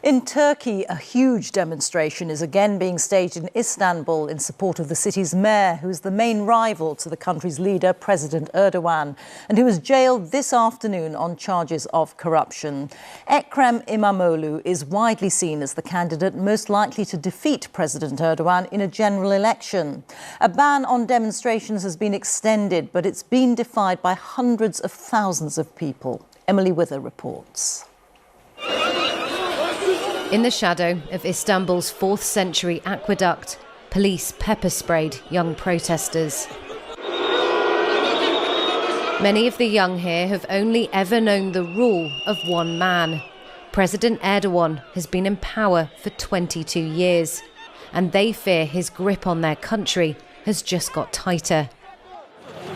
In Turkey, a huge demonstration is again being staged in Istanbul in support of the city's mayor, who is the main rival to the country's leader, President Erdogan, and who was jailed this afternoon on charges of corruption. Ekrem İmamoğlu is widely seen as the candidate most likely to defeat President Erdogan in a general election. A ban on demonstrations has been extended, but it's been defied by hundreds of thousands of people. Emily Wither reports. In the shadow of Istanbul's 4th century aqueduct, police pepper-sprayed young protesters. Many of the young here have only ever known the rule of one man. President Erdogan has been in power for 22 years, and they fear his grip on their country has just got tighter.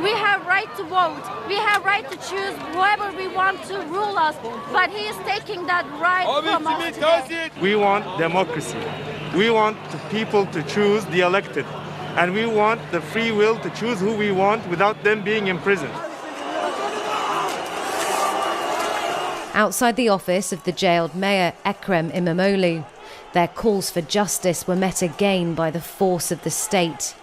We have right to vote. We have right to choose whoever we want to rule us. But he is taking that right from us today. We want democracy. We want the people to choose the elected. And we want the free will to choose who we want without them being imprisoned. Outside the office of the jailed mayor, Ekrem İmamoğlu, their calls for justice were met again by the force of the state.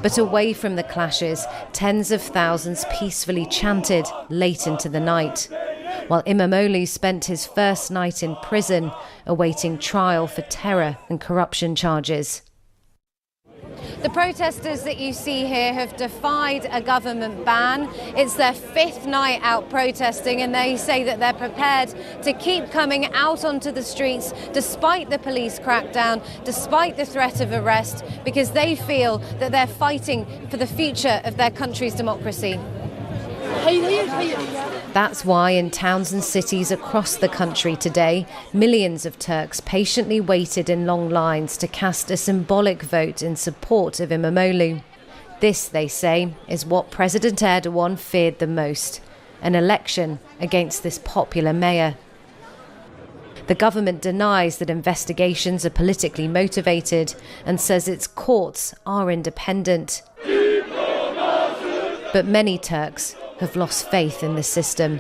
But away from the clashes, tens of thousands peacefully chanted late into the night, while İmamoğlu spent his first night in prison, awaiting trial for terror and corruption charges. The protesters that you see here have defied a government ban. It's their 5th night out protesting, and they say that they're prepared to keep coming out onto the streets despite the police crackdown, despite the threat of arrest, because they feel that they're fighting for the future of their country's democracy. That's why in towns and cities across the country today, millions of Turks patiently waited in long lines to cast a symbolic vote in support of İmamoğlu. This, they say, is what President Erdogan feared the most, an election against this popular mayor. The government denies that investigations are politically motivated and says its courts are independent. But many Turks have lost faith in the system.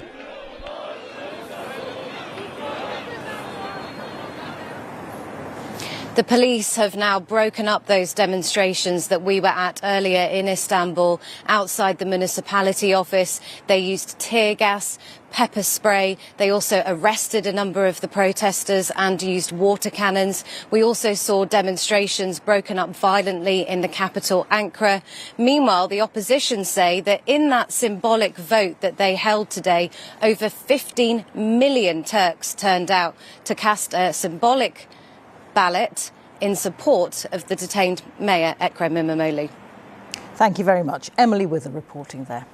The police have now broken up those demonstrations that we were at earlier in Istanbul outside the municipality office. They used tear gas, pepper spray. They also arrested a number of the protesters and used water cannons. We also saw demonstrations broken up violently in the capital, Ankara. Meanwhile, the opposition say that in that symbolic vote that they held today, over 15 million Turks turned out to cast a symbolic ballot in support of the detained mayor, Ekrem İmamoğlu. Thank you very much. Emily Wither reporting there.